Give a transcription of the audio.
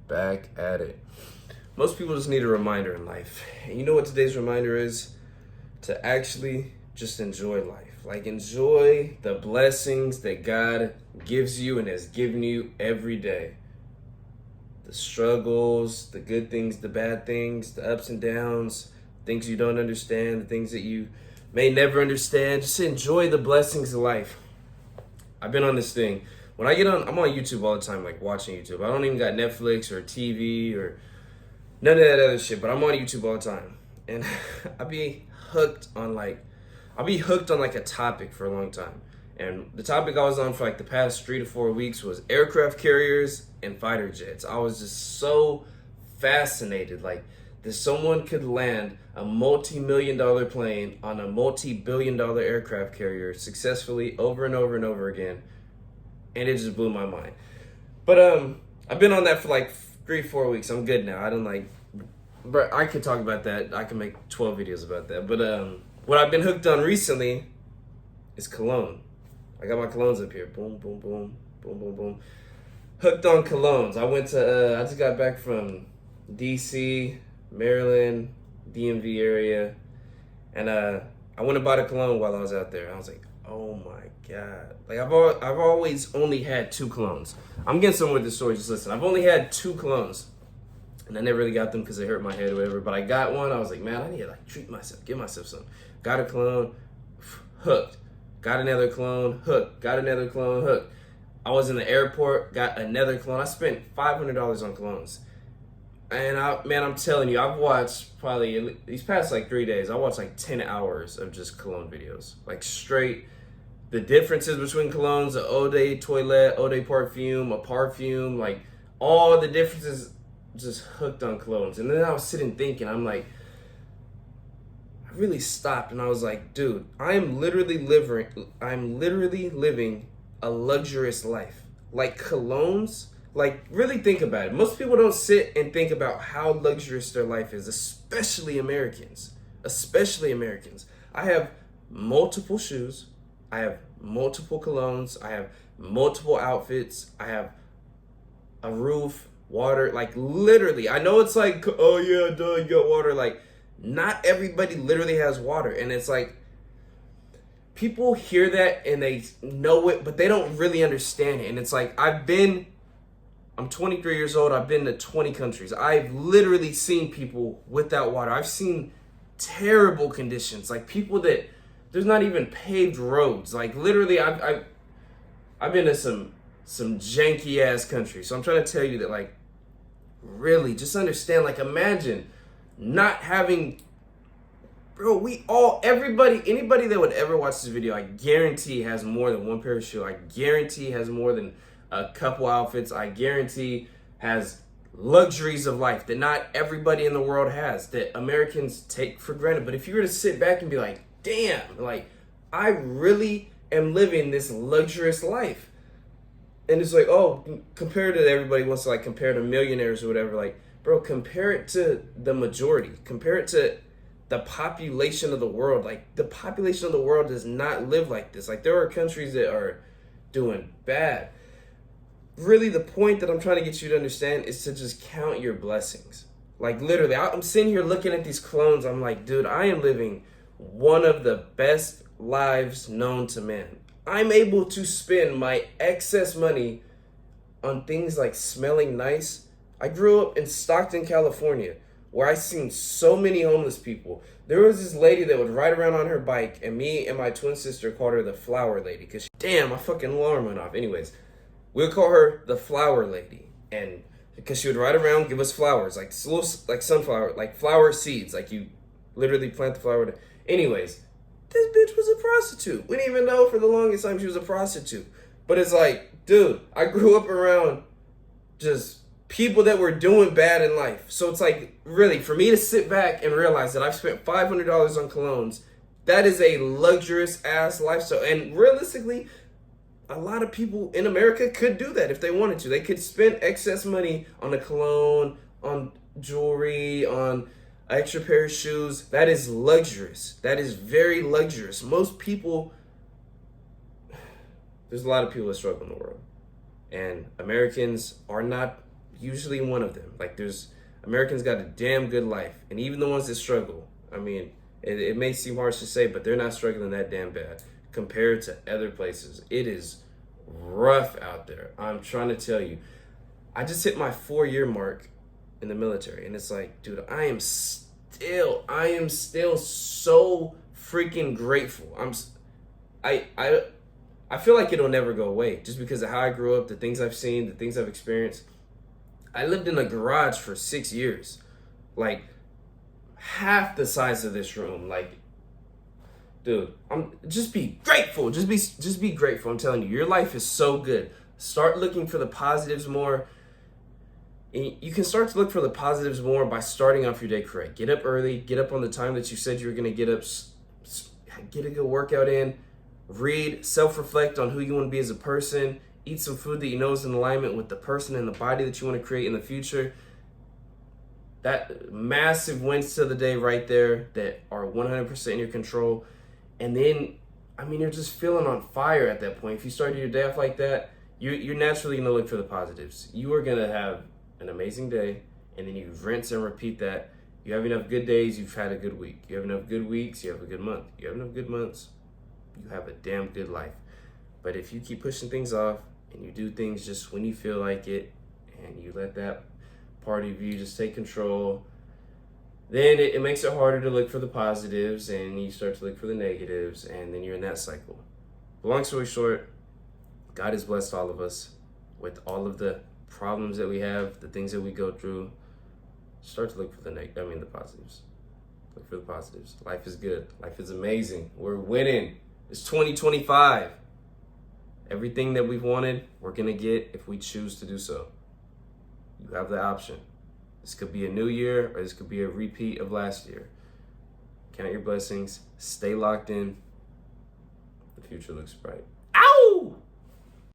Back at it. Most people just need a reminder in life. And you know what today's reminder is? To actually just enjoy life. Like, enjoy the blessings that God gives you and has given you every day. The struggles, the good things, the bad things, the ups and downs, things you don't understand, the things that you may never understand. Just enjoy the blessings of life. I've been on this thing. When I get on, I'm on YouTube all the time, like watching YouTube. I don't even got Netflix or TV or none of that other shit, but I'm on YouTube all the time. And I be hooked on like a topic for a long time. And the topic I was on for like the past 3 to 4 weeks was aircraft carriers and fighter jets. I was just so fascinated, like that someone could land a multi-million-dollar plane on a multi-billion-dollar aircraft carrier successfully over and over and over again. And it just blew my mind. But I've been on that for like 3 4 weeks. I'm good now. I don't like, but I could talk about that. I can make 12 videos about that. But what I've been hooked on recently is cologne. I got my colognes up here. Boom, boom, boom, boom, boom, boom. Hooked on colognes. I just got back from DC, Maryland, DMV area, and I went and bought a cologne while I was out there. I was like, oh my God. Like I've always only had 2 colognes. I'm getting somewhere with this story, just listen. I've only had 2 colognes. And I never really got them because they hurt my head or whatever. But I got one. I was like, man, I need to like treat myself, give myself some. Got a cologne, hooked. Got another cologne, hooked. Got another cologne, hooked. I was in the airport, got another cologne. I spent $500 on colognes. And I'm telling you, I've watched probably these past like 3 days, I watched like 10 hours of just cologne videos. Like straight, the differences between colognes, the eau de toilette, eau de parfum, a parfum, like all the differences, just hooked on colognes. And then I was sitting thinking, I'm like, I really stopped and I was like, dude, I'm literally living a luxurious life. Like colognes, like really think about it. Most people don't sit and think about how luxurious their life is, especially Americans. Especially Americans. I have multiple shoes. I have multiple colognes. I have multiple outfits. I have a roof, water, like literally. I know it's like, oh yeah, duh, you got water. Like, not everybody literally has water. And it's like, people hear that and they know it, but they don't really understand it. And it's like, I'm 23 years old. I've been to 20 countries. I've literally seen people without water. I've seen terrible conditions, like people that there's not even paved roads. Like literally, I've been to some janky ass countries. So I'm trying to tell you that, like, really just understand. Like, imagine not having, bro. Anybody that would ever watch this video, I guarantee has more than one pair of shoes. I guarantee has more than a couple outfits. I guarantee has luxuries of life that not everybody in the world has, that Americans take for granted. But if you were to sit back and be like, damn, like I really am living this luxurious life. And it's like, oh, compared to everybody wants to like compare to millionaires or whatever, like, bro, compare it to the majority. Compare it to the population of the world. Like, the population of the world does not live like this. Like, there are countries that are doing bad. Really, the point that I'm trying to get you to understand is to just count your blessings. Like, literally, I'm sitting here looking at these clones. I'm like, dude, I am living one of the best lives known to man. I'm able to spend my excess money on things like smelling nice. I grew up in Stockton, California, where I seen so many homeless people. There was this lady that would ride around on her bike, and me and my twin sister called her the flower lady, because damn, my fucking alarm went off. Anyways, we would call her the flower lady, and because she would ride around, give us flowers, like little, like sunflower, like flower seeds, like you literally plant the flower. Anyways, this bitch was a prostitute. We didn't even know for the longest time she was a prostitute. But it's like, dude, I grew up around just people that were doing bad in life. So it's like, really, for me to sit back and realize that I've spent $500 on colognes, that is a luxurious ass lifestyle. And realistically, a lot of people in America could do that if they wanted to. They could spend excess money on a cologne, on jewelry, on an extra pair of shoes. That is luxurious. That is very luxurious. Most people, there's a lot of people that struggle in the world. And Americans are not usually one of them. Like Americans got a damn good life, and even the ones that struggle. I mean, it may seem harsh to say, but they're not struggling that damn bad compared to other places. It is rough out there. I'm trying to tell you. I just hit my 4-year mark in the military, and it's like, dude, I am still so freaking grateful. I feel like it'll never go away just because of how I grew up, the things I've seen, the things I've experienced. I lived in a garage for 6 years, like half the size of this room. Like, dude, just be grateful. Just be grateful. I'm telling you, your life is so good. Start looking for the positives more. And you can start to look for the positives more by starting off your day correct. Get up early. Get up on the time that you said you were going to get up. Get a good workout in. Read. Self-reflect on who you want to be as a person. Eat some food that you know is in alignment with the person and the body that you want to create in the future. That massive wins to the day right there that are 100% in your control. And then, I mean, you're just feeling on fire at that point. If you started your day off like that, you're naturally going to look for the positives. You are going to have an amazing day, and then you rinse and repeat that. You have enough good days, you've had a good week. You have enough good weeks, you have a good month. You have enough good months, you have a damn good life. But if you keep pushing things off and you do things just when you feel like it, and you let that part of you just take control, then it makes it harder to look for the positives, and you start to look for the negatives, and then you're in that cycle. But long story short, God has blessed all of us with all of the problems that we have, the things that we go through. Start to look for the positives. Look for the positives. Life is good. Life is amazing. We're winning. It's 2025. Everything that we've wanted, we're going to get if we choose to do so. You have the option. This could be a new year, or this could be a repeat of last year. Count your blessings. Stay locked in. The future looks bright.